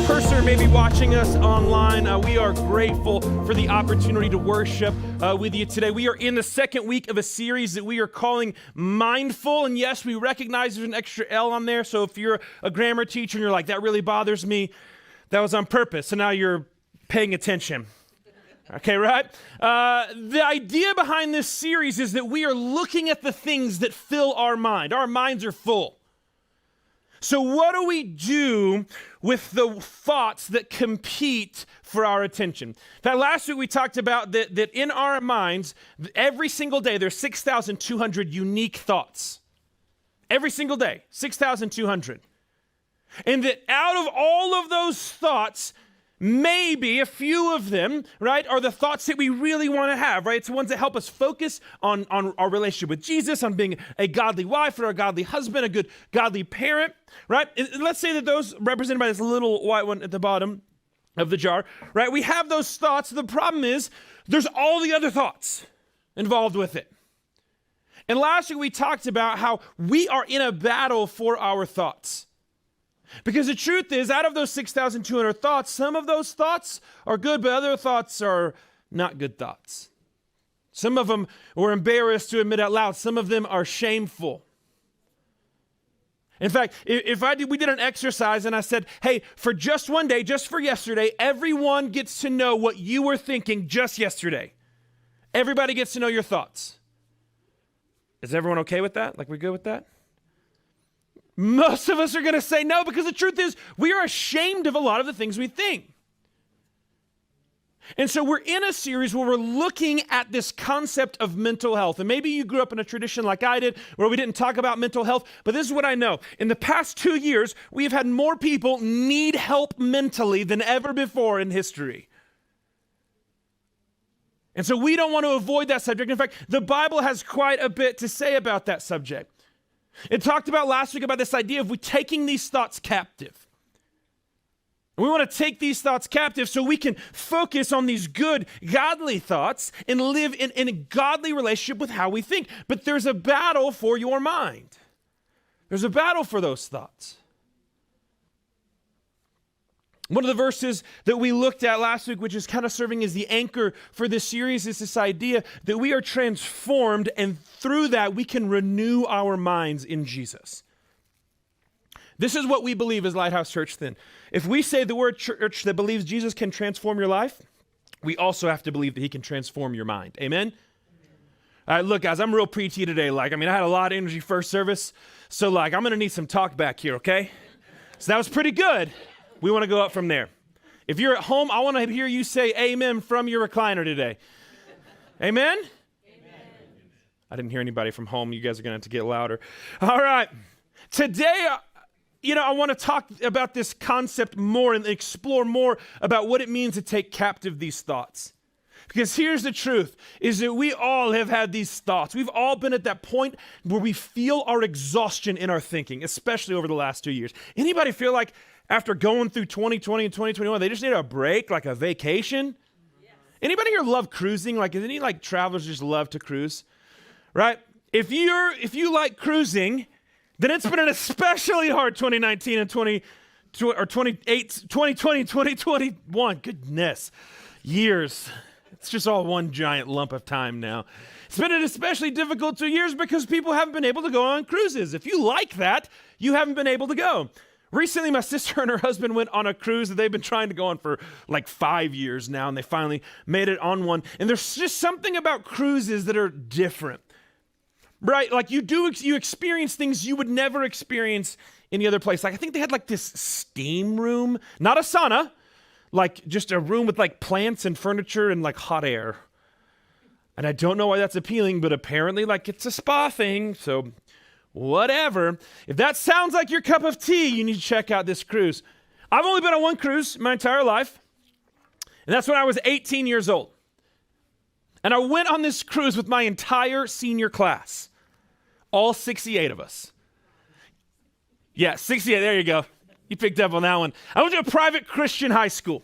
person or maybe watching us online, we are grateful for the opportunity to worship with you today. We are in the second week of a series that we are calling Mindfull. And yes, we recognize there's an extra L on there. So if you're a grammar teacher and you're like, that really bothers me, that was on purpose. So now you're paying attention. Okay, right? The idea behind this series is that we are looking at the things that fill our mind. Our minds are full. So what do we do with the thoughts that compete for our attention? In fact, last week we talked about that in our minds, every single day, there's 6,200 unique thoughts. Every single day, 6,200. And that out of all of those thoughts, maybe a few of them, right, are the thoughts that we really want to have, right? It's the ones that help us focus on our relationship with Jesus, on being a godly wife or a godly husband, a good godly parent, right? And let's say that those represented by this little white one at the bottom of the jar, right? We have those thoughts. The problem is there's all the other thoughts involved with it. And last week we talked about how we are in a battle for our thoughts. Because the truth is, out of those 6,200 thoughts, some of those thoughts are good, but other thoughts are not good thoughts. Some of them we're embarrassed to admit out loud. Some of them are shameful. In fact, we did an exercise and I said, hey, for just one day, just for yesterday, everyone gets to know what you were thinking just yesterday. Everybody gets to know your thoughts. Is everyone okay with that? Like, we good with that? Most of us are going to say no, because the truth is we are ashamed of a lot of the things we think. And so we're in a series where we're looking at this concept of mental health. And maybe you grew up in a tradition like I did where we didn't talk about mental health, but this is what I know. In the past 2 years, we have had more people need help mentally than ever before in history. And so we don't want to avoid that subject. In fact, the Bible has quite a bit to say about that subject. It talked about last week about this idea of we taking these thoughts captive. And we want to take these thoughts captive so we can focus on these good, godly thoughts and live in a godly relationship with how we think. But there's a battle for your mind. There's a battle for those thoughts. One of the verses that we looked at last week, which is kind of serving as the anchor for this series, is this idea that we are transformed, and through that we can renew our minds in Jesus. This is what we believe as Lighthouse Church then. If we say the word church that believes Jesus can transform your life, we also have to believe that he can transform your mind. Amen? All right, look, guys, I'm real preachy today. I had a lot of energy first service, so I'm going to need some talk back here, okay? So that was pretty good. We want to go up from there. If you're at home, I want to hear you say amen from your recliner today. Amen? Amen. I didn't hear anybody from home. You guys are going to have to get louder. All right. Today, I want to talk about this concept more and explore more about what it means to take captive these thoughts. Because here's the truth, is that we all have had these thoughts. We've all been at that point where we feel our exhaustion in our thinking, especially over the last 2 years. Anybody feel like after going through 2020 and 2021, they just need a break, like a vacation? Yes. Anybody here love cruising? Any travelers just love to cruise? Right? If you like cruising, then it's been an especially hard 2019 and 2020 and 2021. Goodness. Years. It's just all one giant lump of time now. It's been an especially difficult 2 years because people haven't been able to go on cruises. If you like that, you haven't been able to go. Recently, my sister and her husband went on a cruise that they've been trying to go on for 5 years now, and they finally made it on one. And there's just something about cruises that are different, right? You experience things you would never experience any other place. I think they had this steam room, not a sauna, just a room with plants and furniture and hot air. And I don't know why that's appealing, but apparently it's a spa thing, so whatever. If that sounds like your cup of tea, you need to check out this cruise. I've only been on one cruise my entire life, and that's when I was 18 years old. And I went on this cruise with my entire senior class, all 68 of us. Yeah, 68, there you go. You picked up on that one. I went to a private Christian high school.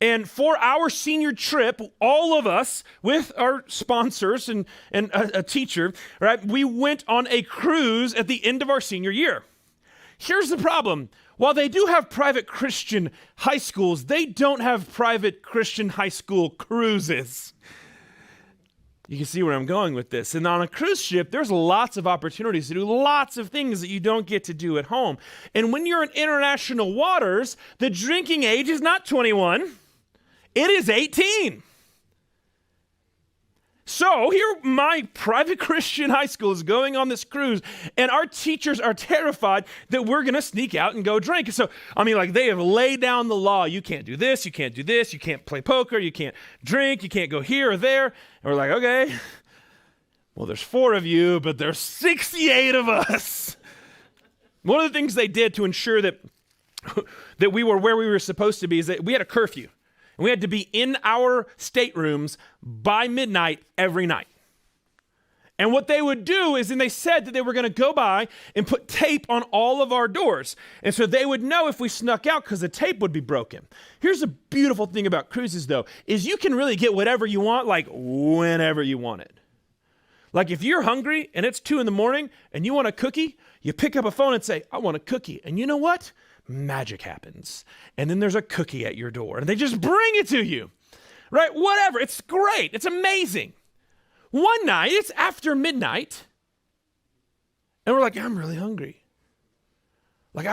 And for our senior trip, all of us, with our sponsors and a teacher, right, we went on a cruise at the end of our senior year. Here's the problem. while they do have private Christian high schools, they don't have private Christian high school cruises. You can see where I'm going with this. And on a cruise ship, there's lots of opportunities to do lots of things that you don't get to do at home. And when you're in international waters, the drinking age is not 21, it is 18. So here my private Christian high school is going on this cruise, and our teachers are terrified that we're going to sneak out and go drink. So, they have laid down the law. You can't do this, you can't do this, you can't play poker, you can't drink, you can't go here or there. And we're like, okay, well, there's 4 of you, but there's 68 of us. One of the things they did to ensure that we were where we were supposed to be is that we had a curfew. And we had to be in our staterooms by midnight every night. And what they would do is, and they said that they were going to go by and put tape on all of our doors. And so they would know if we snuck out because the tape would be broken. Here's the beautiful thing about cruises, though, is you can really get whatever you want, like whenever you want it. Like if you're hungry and it's 2 a.m. and you want a cookie, you pick up a phone and say, I want a cookie. And you know what? Magic happens. And then there's a cookie at your door and they just bring it to you, right? Whatever. It's great. It's amazing. One night, it's after midnight, and we're like, I'm really hungry. Like,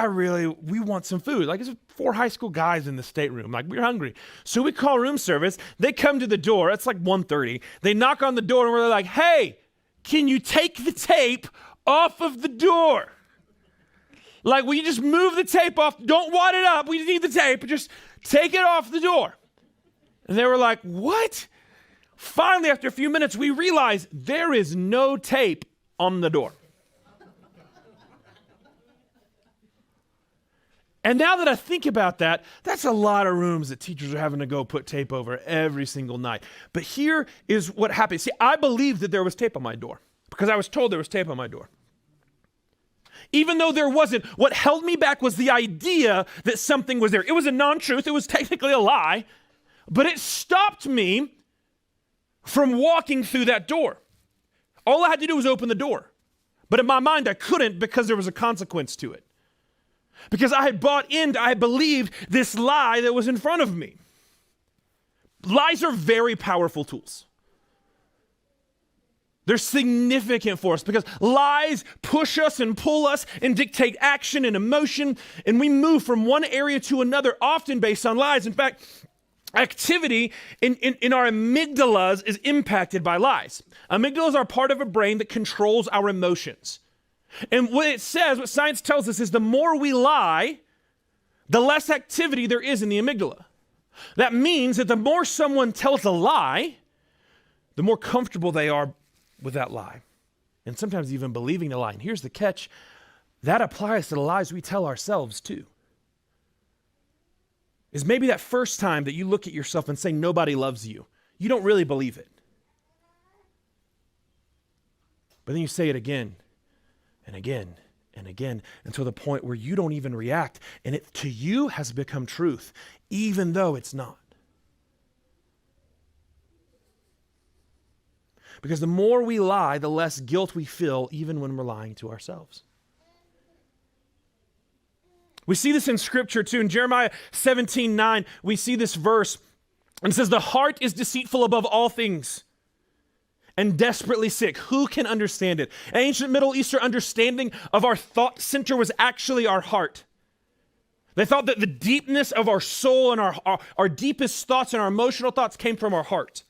we want some food. Like, it's 4 high school guys in the stateroom. Like, we're hungry. So we call room service. They come to the door. It's like 1:30. They knock on the door, and we're like, hey, can you take the tape off of the door? Like, will you just move the tape off? Don't wad it up. We need the tape. Just take it off the door. And they were like, what? Finally, after a few minutes, we realized there is no tape on the door. And now that I think about that, that's a lot of rooms that teachers are having to go put tape over every single night. But here is what happened. See, I believed that there was tape on my door because I was told there was tape on my door. Even though there wasn't, what held me back was the idea that something was there. It was a non-truth. It was technically a lie, but it stopped me from walking through that door. All I had to do was open the door. But in my mind, I couldn't because there was a consequence to it. Because I had I believed this lie that was in front of me. Lies are very powerful tools. They're significant for us because lies push us and pull us and dictate action and emotion, and we move from one area to another, often based on lies. In fact, activity in our amygdalas is impacted by lies. Amygdalas are part of a brain that controls our emotions. And what science tells us is the more we lie, the less activity there is in the amygdala. That means that the more someone tells a lie, the more comfortable they are with that lie. And sometimes even believing the lie. And here's the catch. That applies to the lies we tell ourselves too. Is maybe that first time that you look at yourself and say nobody loves you. You don't really believe it. But then you say it again and again and again until the point where you don't even react. And it to you has become truth, even though it's not. Because the more we lie, the less guilt we feel, even when we're lying to ourselves. We see this in Scripture too. In Jeremiah 17:9, we see this verse. And it says, the heart is deceitful above all things and desperately sick. Who can understand it? An ancient Middle Eastern understanding of our thought center was actually our heart. They thought that the deepness of our soul and our deepest thoughts and our emotional thoughts came from our heart.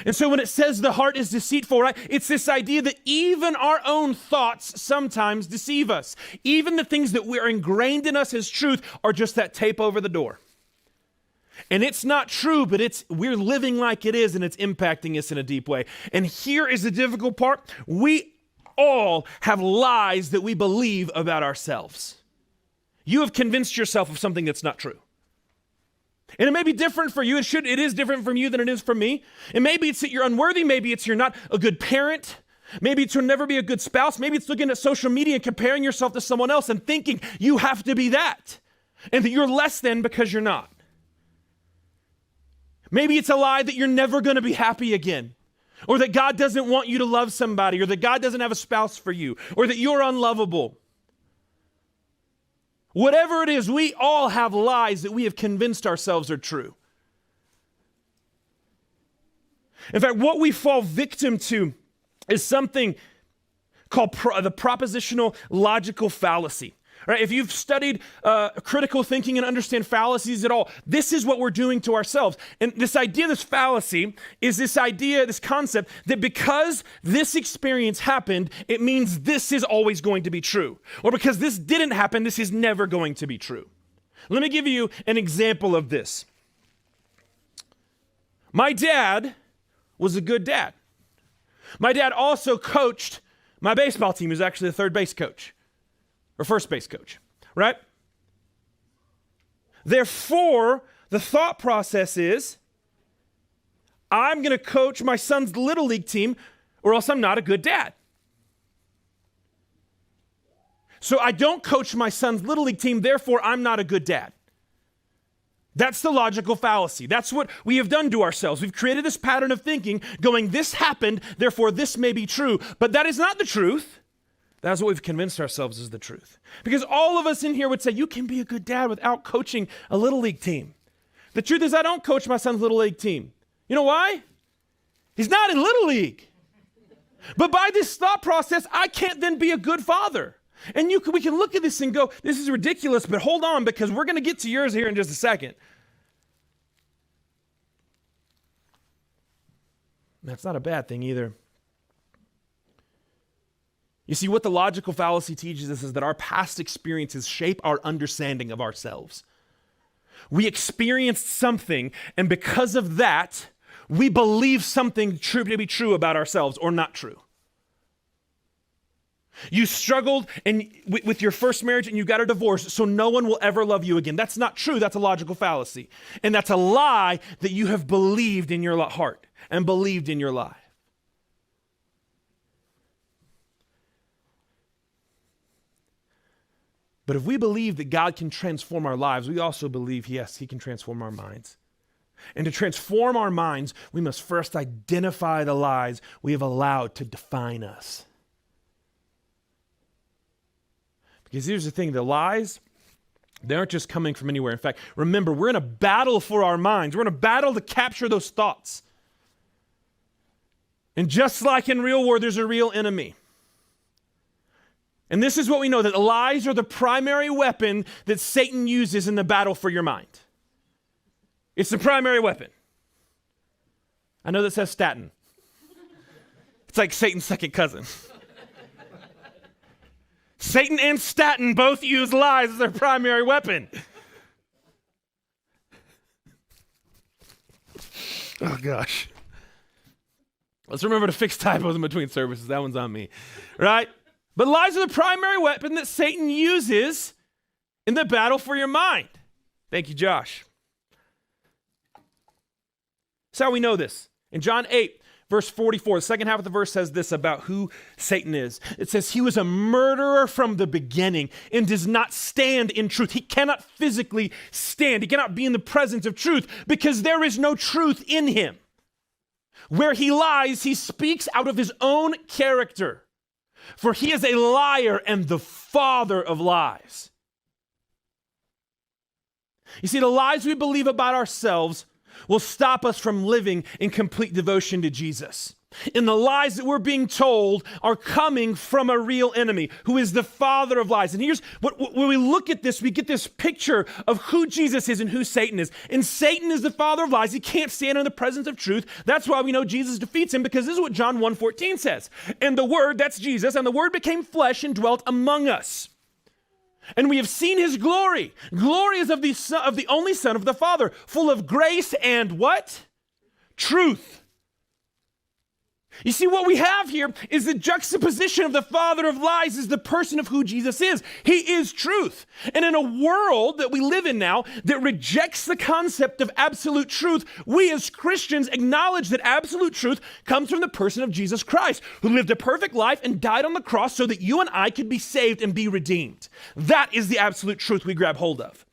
And so when it says the heart is deceitful, right, it's this idea that even our own thoughts sometimes deceive us. Even the things that we're ingrained in us as truth are just that tape over the door. And it's not true, but we're living like it is, and it's impacting us in a deep way. And here is the difficult part. We all have lies that we believe about ourselves. You have convinced yourself of something that's not true. And it may be different for you. It is different from you than it is from me. And maybe it's that you're unworthy. Maybe it's you're not a good parent. Maybe it's you'll never be a good spouse. Maybe it's looking at social media and comparing yourself to someone else and thinking you have to be that. And that you're less than because you're not. Maybe it's a lie that you're never going to be happy again. Or that God doesn't want you to love somebody. Or that God doesn't have a spouse for you. Or that you're unlovable. Whatever it is, we all have lies that we have convinced ourselves are true. In fact, what we fall victim to is something called the propositional logical fallacy. Right? If you've studied critical thinking and understand fallacies at all, this is what we're doing to ourselves. And this idea, this fallacy, is this idea, this concept that because this experience happened, it means this is always going to be true. Or because this didn't happen, this is never going to be true. Let me give you an example of this. My dad was a good dad. My dad also coached my baseball team. He was actually the third base coach. Or first base coach, right? Therefore, the thought process is, I'm going to coach my son's little league team or else I'm not a good dad. So I don't coach my son's little league team, therefore I'm not a good dad. That's the logical fallacy. That's what we have done to ourselves. We've created this pattern of thinking going, this happened, therefore this may be true. But that is not the truth. That's what we've convinced ourselves is the truth. Because all of us in here would say, you can be a good dad without coaching a little league team. The truth is I don't coach my son's little league team. You know why? He's not in little league. But by this thought process, I can't then be a good father. And we can look at this and go, this is ridiculous, but hold on, because we're going to get to yours here in just a second. That's not a bad thing either. You see, what the logical fallacy teaches us is that our past experiences shape our understanding of ourselves. We experienced something, and because of that, we believe something to be true about ourselves or not true. You struggled with your first marriage and you got a divorce, so no one will ever love you again. That's not true. That's a logical fallacy. And that's a lie that you have believed in your heart and believed in your life. But if we believe that God can transform our lives, we also believe, yes, he can transform our minds. And to transform our minds, we must first identify the lies we have allowed to define us. Because here's the thing, the lies, they aren't just coming from anywhere. In fact, remember, we're in a battle for our minds. We're in a battle to capture those thoughts. And just like in real war, there's a real enemy. And this is what we know, that lies are the primary weapon that Satan uses in the battle for your mind. It's the primary weapon. I know that says statin. It's like Satan's second cousin. Satan and statin both use lies as their primary weapon. Oh, gosh. Let's remember to fix typos in between services. That one's on me, right? But lies are the primary weapon that Satan uses in the battle for your mind. Thank you, Josh. That's how we know this. In John 8, verse 44, the second half of the verse says this about who Satan is. It says, he was a murderer from the beginning and does not stand in truth. He cannot physically stand. He cannot be in the presence of truth because there is no truth in him. Where he lies, he speaks out of his own character. For he is a liar and the father of lies. You see, the lies we believe about ourselves will stop us from living in complete devotion to Jesus. And the lies that we're being told are coming from a real enemy who is the father of lies. And here's when we look at this, we get this picture of who Jesus is and who Satan is. And Satan is the father of lies. He can't stand in the presence of truth. That's why we know Jesus defeats him, because this is what John 1:14 says. And the Word, that's Jesus, and the Word became flesh and dwelt among us. And we have seen his glory. Glory is of the only Son of the Father, full of grace and what? Truth. You see, what we have here is the juxtaposition of the father of lies is the person of who Jesus is. He is truth. And in a world that we live in now that rejects the concept of absolute truth, we as Christians acknowledge that absolute truth comes from the person of Jesus Christ, who lived a perfect life and died on the cross so that you and I could be saved and be redeemed. That is the absolute truth we grab hold of.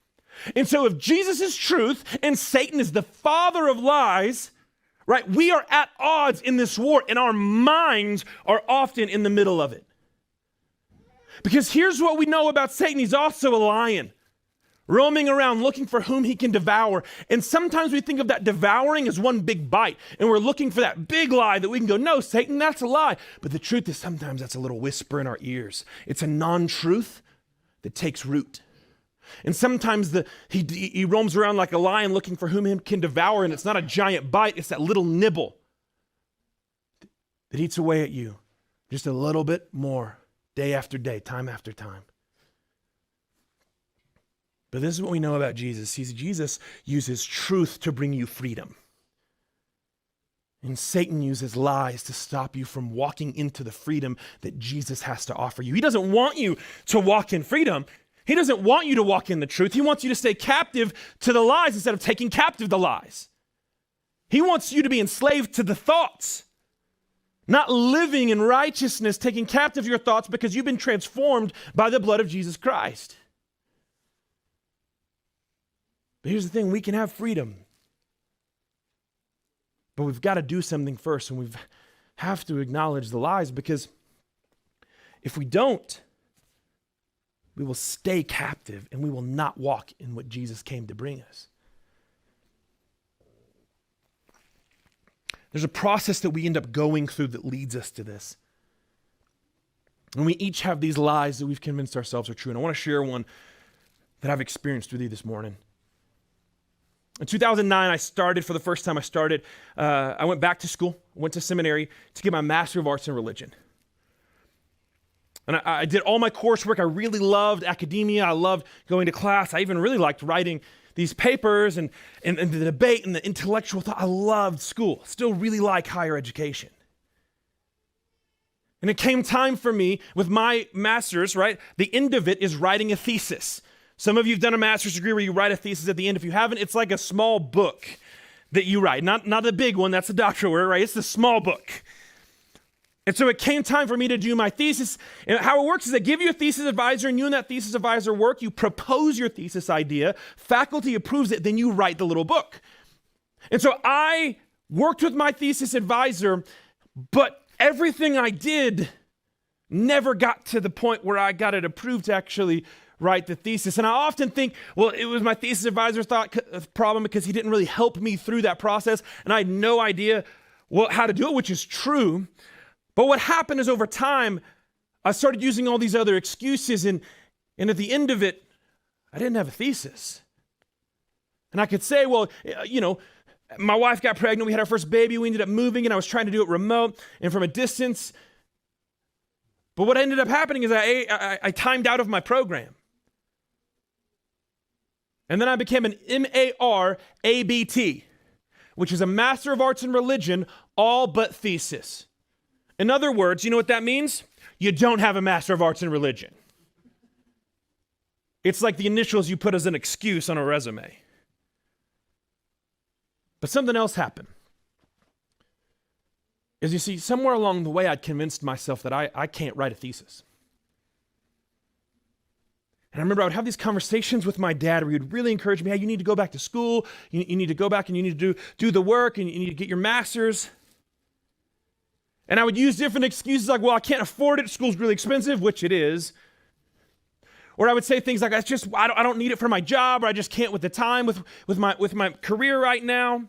And so if Jesus is truth and Satan is the father of lies, right, we are at odds in this war, and our minds are often in the middle of it. Because here's what we know about Satan. He's also a lion, roaming around looking for whom he can devour. And sometimes we think of that devouring as one big bite, and we're looking for that big lie that we can go, no, Satan, that's a lie. But the truth is sometimes that's a little whisper in our ears. It's a non-truth that takes root. And sometimes he roams around like a lion looking for whom he can devour, and it's not a giant bite, it's that little nibble that eats away at you just a little bit more, day after day, time after time. But this is what we know about Jesus. Jesus uses truth to bring you freedom. And Satan uses lies to stop you from walking into the freedom that Jesus has to offer you. He doesn't want you to walk in freedom. He doesn't want you to walk in the truth. He wants you to stay captive to the lies instead of taking captive the lies. He wants you to be enslaved to the thoughts, not living in righteousness, taking captive your thoughts because you've been transformed by the blood of Jesus Christ. But here's the thing, we can have freedom, but we've got to do something first, and we have to acknowledge the lies, because if we don't, we will stay captive and we will not walk in what Jesus came to bring us. There's a process that we end up going through that leads us to this. And we each have these lies that we've convinced ourselves are true. And I want to share one that I've experienced with you this morning. In 2009, for the first time I went back to school, went to seminary to get my Master of Arts in Religion. And I did all my coursework. I really loved academia. I loved going to class. I even really liked writing these papers and the debate and the intellectual thought. I loved school. Still really like higher education. And it came time for me with my master's, right? The end of it is writing a thesis. Some of you have done a master's degree where you write a thesis at the end. If you haven't, it's like a small book that you write. Not the big one, that's a doctoral work, right? It's the small book. And so it came time for me to do my thesis. And how it works is they give you a thesis advisor, and you and that thesis advisor work. You propose your thesis idea. Faculty approves it. Then you write the little book. And so I worked with my thesis advisor, but everything I did never got to the point where I got it approved to actually write the thesis. And I often think, well, it was my thesis advisor's problem because he didn't really help me through that process, and I had no idea how to do it, which is true. But what happened is over time, I started using all these other excuses, and at the end of it, I didn't have a thesis. And I could say, well, my wife got pregnant, we had our first baby, we ended up moving, and I was trying to do it remote and from a distance. But what ended up happening is I timed out of my program. And then I became an MARABT, which is a Master of Arts in Religion, all but thesis. In other words, you know what that means? You don't have a Master of Arts in Religion. It's like the initials you put as an excuse on a resume. But something else happened. As you see, somewhere along the way, I'd convinced myself that I can't write a thesis. And I remember I would have these conversations with my dad where he would really encourage me, hey, you need to go back to school, you need to go back and you need to do the work, and you need to get your master's. And I would use different excuses like, well, I can't afford it, school's really expensive, which it is. Or I would say things like, I don't need it for my job, or I just can't with the time, with my career right now.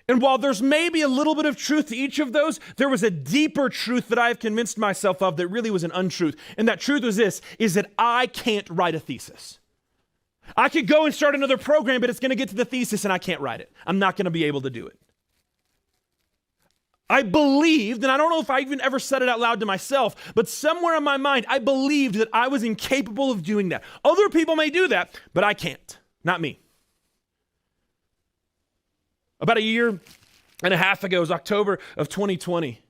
And while there's maybe a little bit of truth to each of those, there was a deeper truth that I have convinced myself of that really was an untruth. And that truth was this, is that I can't write a thesis. I could go and start another program, but it's going to get to the thesis and I can't write it. I'm not going to be able to do it. I believed, and I don't know if I even ever said it out loud to myself, but somewhere in my mind, I believed that I was incapable of doing that. Other people may do that, but I can't. Not me. About a year and a half ago, it was October of 2020.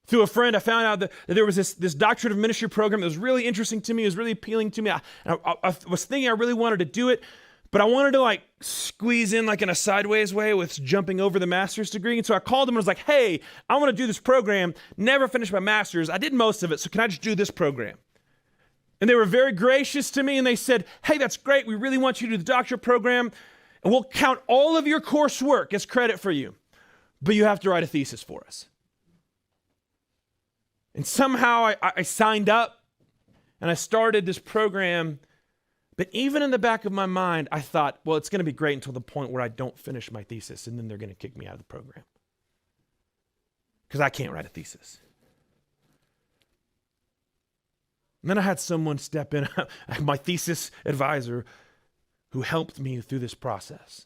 Through a friend, I found out that there was this doctorate of ministry program that was really interesting to me. It was really appealing to me. I was thinking I really wanted to do it, but I wanted to squeeze in in a sideways way with jumping over the master's degree. And so I called them and was like, hey, I want to do this program. Never finished my master's. I did most of it, so can I just do this program? And they were very gracious to me, and they said, hey, that's great. We really want you to do the doctorate program, and we'll count all of your coursework as credit for you, but you have to write a thesis for us. And somehow I signed up and I started this program. But even in the back of my mind, I thought, well, it's going to be great until the point where I don't finish my thesis, and then they're going to kick me out of the program because I can't write a thesis. And then I had someone step in, my thesis advisor, who helped me through this process.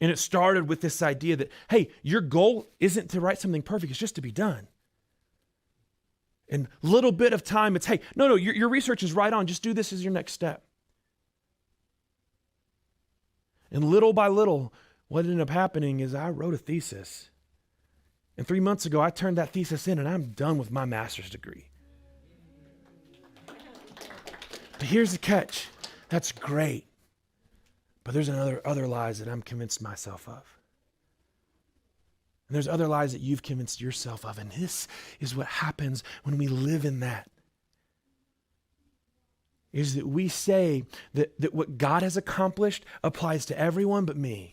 And it started with this idea that, hey, your goal isn't to write something perfect, it's just to be done. And little bit of time, it's, hey, no, your research is right on, just do this as your next step. And little by little, what ended up happening is I wrote a thesis. And 3 months ago, I turned that thesis in and I'm done with my master's degree. But here's the catch. That's great. But there's other lies that I'm convinced myself of. And there's other lies that you've convinced yourself of. And this is what happens when we live in that. Is that we say that what God has accomplished applies to everyone but me.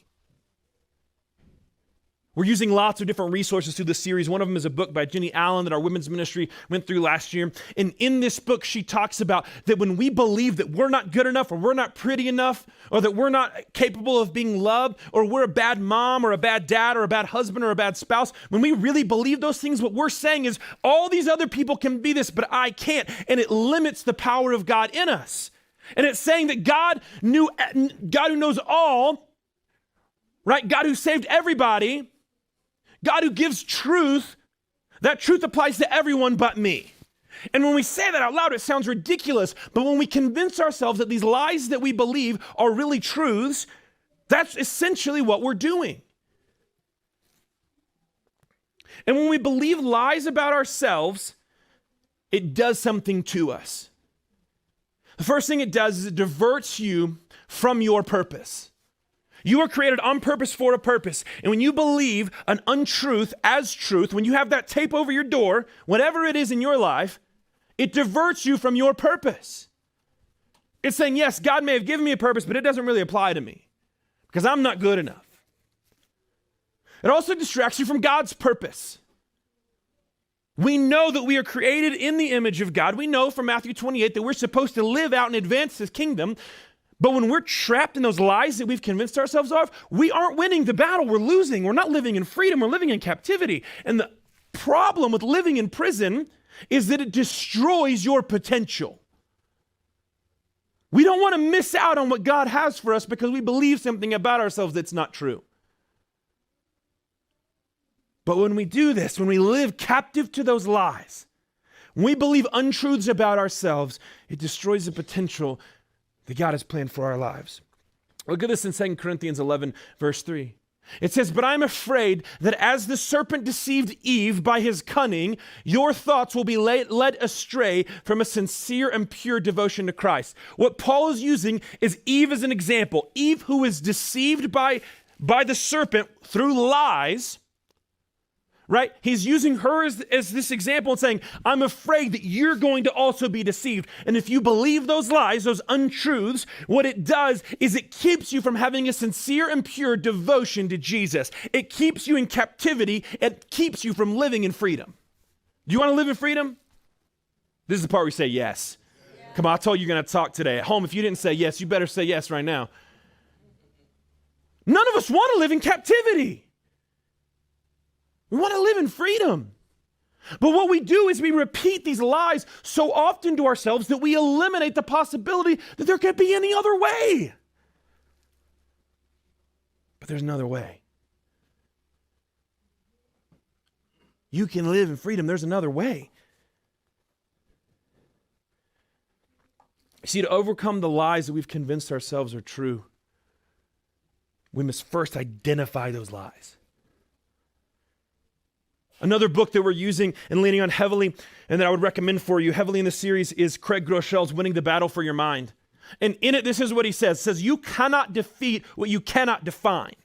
We're using lots of different resources through this series. One of them is a book by Jenny Allen that our women's ministry went through last year. And in this book, she talks about that when we believe that we're not good enough or we're not pretty enough or that we're not capable of being loved or we're a bad mom or a bad dad or a bad husband or a bad spouse, when we really believe those things, what we're saying is all these other people can be this, but I can't. And it limits the power of God in us. And it's saying that God who knows all, right? God who saved everybody, God who gives truth, that truth applies to everyone but me. And when we say that out loud, it sounds ridiculous. But when we convince ourselves that these lies that we believe are really truths, that's essentially what we're doing. And when we believe lies about ourselves, it does something to us. The first thing it does is it diverts you from your purpose. You were created on purpose for a purpose. And when you believe an untruth as truth, when you have that tape over your door, whatever it is in your life, it diverts you from your purpose. It's saying, yes, God may have given me a purpose, but it doesn't really apply to me because I'm not good enough. It also distracts you from God's purpose. We know that we are created in the image of God. We know from Matthew 28 that we're supposed to live out and advance His kingdom. But when we're trapped in those lies that we've convinced ourselves of, we aren't winning the battle. We're losing. We're not living in freedom. We're living in captivity. And the problem with living in prison is that it destroys your potential. We don't want to miss out on what God has for us because we believe something about ourselves that's not true. But when we do this, when we live captive to those lies, when we believe untruths about ourselves, it destroys the potential that God has planned for our lives. Look at this in 2 Corinthians 11, verse 3. It says, "But I'm afraid that as the serpent deceived Eve by his cunning, your thoughts will be led astray from a sincere and pure devotion to Christ." What Paul is using is Eve as an example. Eve, who is deceived by the serpent through lies, right? He's using her as this example and saying, I'm afraid that you're going to also be deceived. And if you believe those lies, those untruths, what it does is it keeps you from having a sincere and pure devotion to Jesus. It keeps you in captivity. It keeps you from living in freedom. Do you want to live in freedom? This is the part where you say yes. Yeah. Come on, I told you you're going to talk today. At home, if you didn't say yes, you better say yes right now. None of us want to live in captivity. We want to live in freedom. But what we do is we repeat these lies so often to ourselves that we eliminate the possibility that there could be any other way. But there's another way. You can live in freedom. There's another way. See, to overcome the lies that we've convinced ourselves are true, we must first identify those lies. Another book that we're using and leaning on heavily and that I would recommend for you heavily in the series is Craig Groschel's Winning the Battle for Your Mind. And in it, this is what he says. It says, you cannot defeat what you cannot define.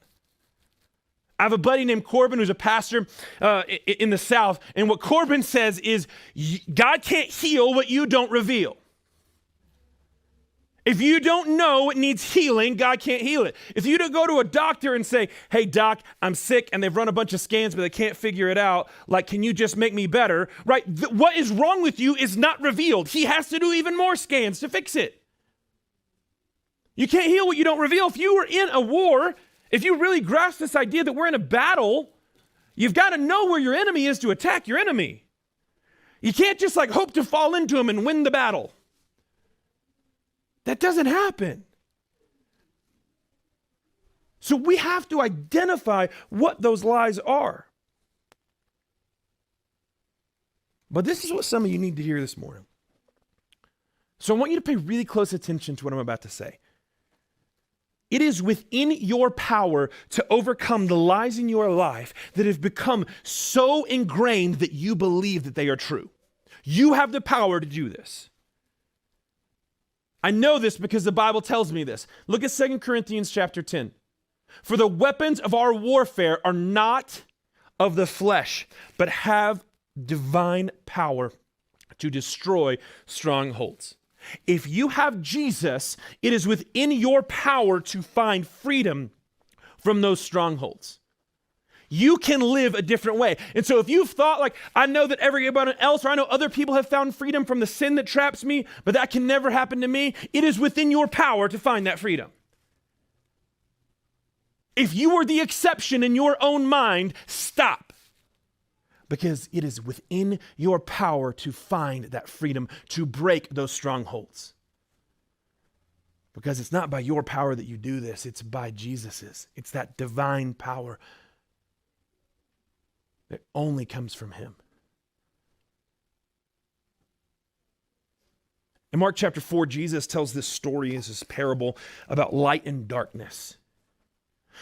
I have a buddy named Corbin who's a pastor in the South. And what Corbin says is, God can't heal what you don't reveal. If you don't know it needs healing, God can't heal it. If you don't go to a doctor and say, hey, doc, I'm sick, and they've run a bunch of scans, but they can't figure it out, like, can you just make me better, right? What is wrong with you is not revealed. He has to do even more scans to fix it. You can't heal what you don't reveal. If you were in a war, if you really grasp this idea that we're in a battle, you've got to know where your enemy is to attack your enemy. You can't just like hope to fall into him and win the battle. That doesn't happen. So we have to identify what those lies are. But this is what some of you need to hear this morning. So I want you to pay really close attention to what I'm about to say. It is within your power to overcome the lies in your life that have become so ingrained that you believe that they are true. You have the power to do this. I know this because the Bible tells me this. Look at 2 Corinthians chapter 10. For the weapons of our warfare are not of the flesh, but have divine power to destroy strongholds. If you have Jesus, it is within your power to find freedom from those strongholds. You can live a different way. And so if you've thought like, I know that everybody else, or I know other people have found freedom from the sin that traps me, but that can never happen to me, it is within your power to find that freedom. If you were the exception in your own mind, stop. Because it is within your power to find that freedom, to break those strongholds. Because it's not by your power that you do this, it's by Jesus's. It's that divine power that only comes from him. In Mark chapter 4, Jesus tells this story, this parable about light and darkness.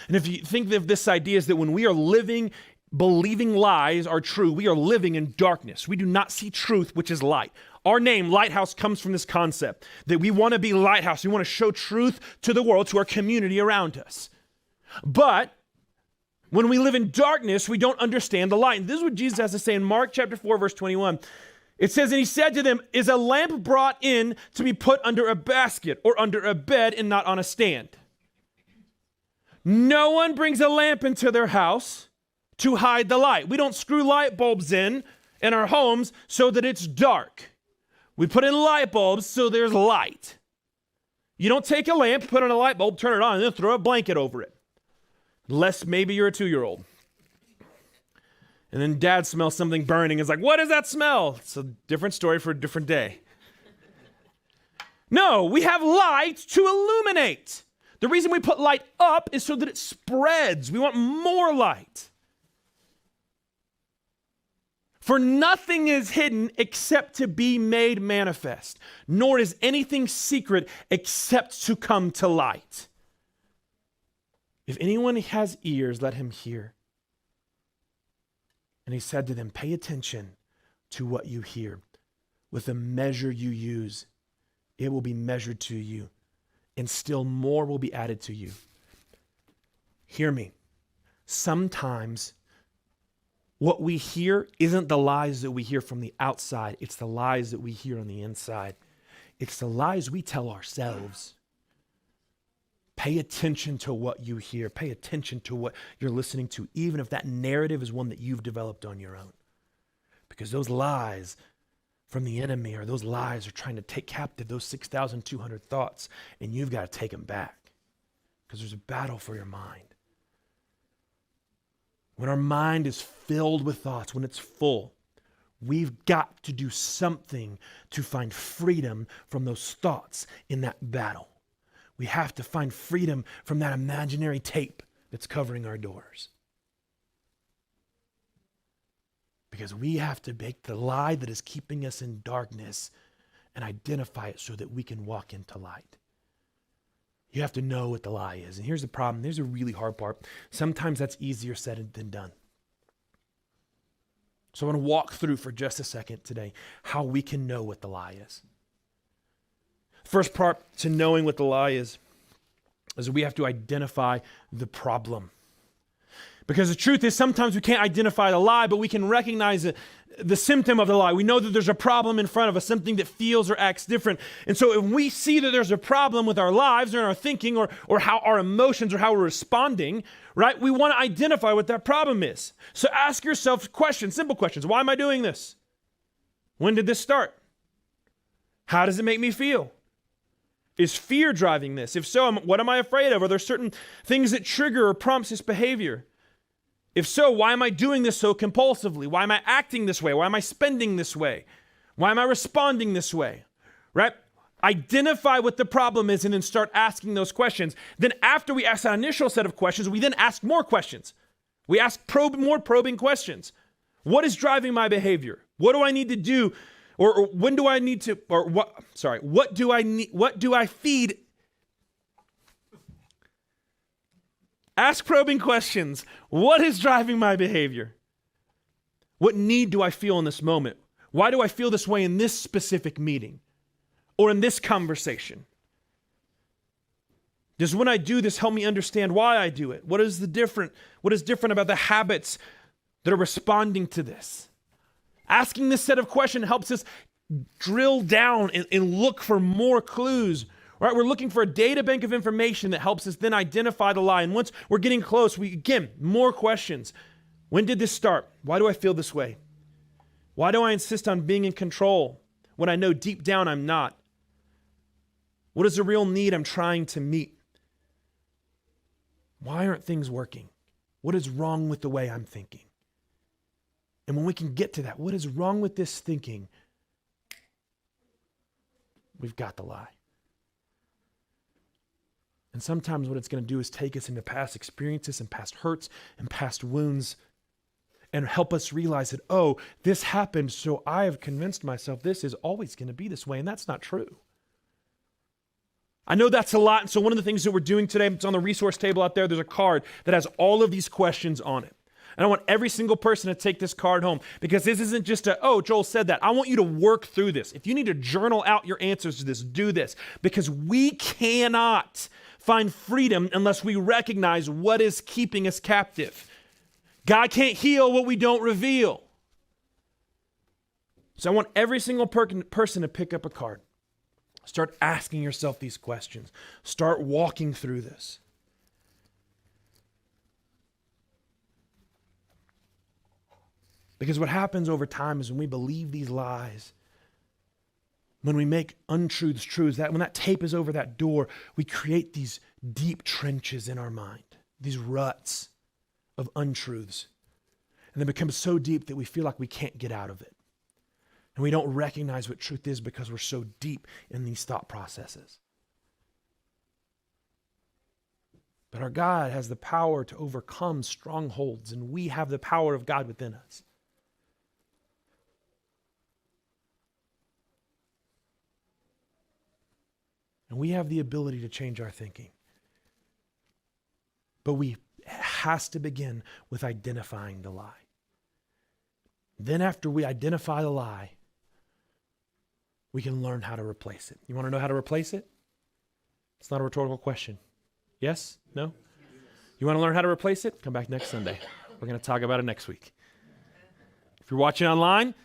And if you think of this idea is that when we are living, believing lies are true, we are living in darkness. We do not see truth, which is light. Our name, Lighthouse, comes from this concept that we want to be lighthouse. We want to show truth to the world, to our community around us. But when we live in darkness, we don't understand the light. And this is what Jesus has to say in Mark chapter 4, verse 21. It says, and he said to them, is a lamp brought in to be put under a basket or under a bed and not on a stand? No one brings a lamp into their house to hide the light. We don't screw light bulbs in our homes so that it's dark. We put in light bulbs so there's light. You don't take a lamp, put on a light bulb, turn it on, and then throw a blanket over it. Unless maybe you're a 2-year-old. And then dad smells something burning. It's like, what is that smell? It's a different story for a different day. No, we have light to illuminate. The reason we put light up is so that it spreads. We want more light. For nothing is hidden except to be made manifest, nor is anything secret except to come to light. If anyone has ears, let him hear. And he said to them, pay attention to what you hear. With the measure you use, it will be measured to you, and still more will be added to you. Hear me. Sometimes what we hear isn't the lies that we hear from the outside. It's the lies that we hear on the inside. It's the lies we tell ourselves. Pay attention to what you hear. Pay attention to what you're listening to, even if that narrative is one that you've developed on your own. Because those lies from the enemy, or those lies are trying to take captive those 6,200 thoughts, and you've got to take them back. Because there's a battle for your mind. When our mind is filled with thoughts, when it's full, we've got to do something to find freedom from those thoughts in that battle. We have to find freedom from that imaginary tape that's covering our doors. Because we have to make the lie that is keeping us in darkness and identify it so that we can walk into light. You have to know what the lie is. And here's the problem. There's a really hard part. Sometimes that's easier said than done. So I want to walk through for just a second today how we can know what the lie is. First part to knowing what the lie is we have to identify the problem. Because the truth is sometimes we can't identify the lie, but we can recognize the symptom of the lie. We know that there's a problem in front of us, something that feels or acts different. And so if we see that there's a problem with our lives or in our thinking or how our emotions or how we're responding, right? We want to identify what that problem is. So ask yourself questions, simple questions. Why am I doing this? When did this start? How does it make me feel? Is fear driving this? If so, what am I afraid of? Are there certain things that trigger or prompts this behavior? If so, why am I doing this so compulsively? Why am I acting this way? Why am I spending this way? Why am I responding this way? Right? Identify what the problem is and then start asking those questions. Then after we ask that initial set of questions, we then ask more questions. We ask more probing questions. What is driving my behavior? What do I need to do? Or when do I need to, or what do I need, what do I feed? Ask probing questions. What is driving my behavior? What need do I feel in this moment? Why do I feel this way in this specific meeting or in this conversation? Does when I do this help me understand why I do it? What is different about the habits that are responding to this? Asking this set of questions helps us drill down and look for more clues. Right? We're looking for a data bank of information that helps us then identify the lie. And once we're getting close, more questions. When did this start? Why do I feel this way? Why do I insist on being in control when I know deep down I'm not? What is the real need I'm trying to meet? Why aren't things working? What is wrong with the way I'm thinking? And when we can get to that, what is wrong with this thinking? We've got the lie. And sometimes what it's going to do is take us into past experiences and past hurts and past wounds and help us realize that, oh, this happened, so I have convinced myself this is always going to be this way, and that's not true. I know that's a lot, and so one of the things that we're doing today, it's on the resource table out there, there's a card that has all of these questions on it. And I want every single person to take this card home because this isn't just oh, Joel said that. I want you to work through this. If you need to journal out your answers to this, do this because we cannot find freedom unless we recognize what is keeping us captive. God can't heal what we don't reveal. So I want every single person to pick up a card. Start asking yourself these questions. Start walking through this. Because what happens over time is when we believe these lies, when we make untruths truths, that when that tape is over that door, we create these deep trenches in our mind, these ruts of untruths. And they become so deep that we feel like we can't get out of it. And we don't recognize what truth is because we're so deep in these thought processes. But our God has the power to overcome strongholds, and we have the power of God within us. And we have the ability to change our thinking. But it has to begin with identifying the lie. Then after we identify the lie, we can learn how to replace it. You want to know how to replace it? It's not a rhetorical question. Yes? No? You want to learn how to replace it? Come back next Sunday. We're going to talk about it next week. If you're watching online,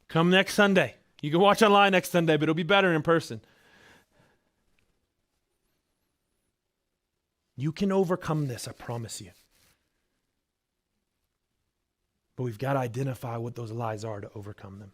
come next Sunday. You can watch online next Sunday, but it'll be better in person. You can overcome this, I promise you. But we've got to identify what those lies are to overcome them.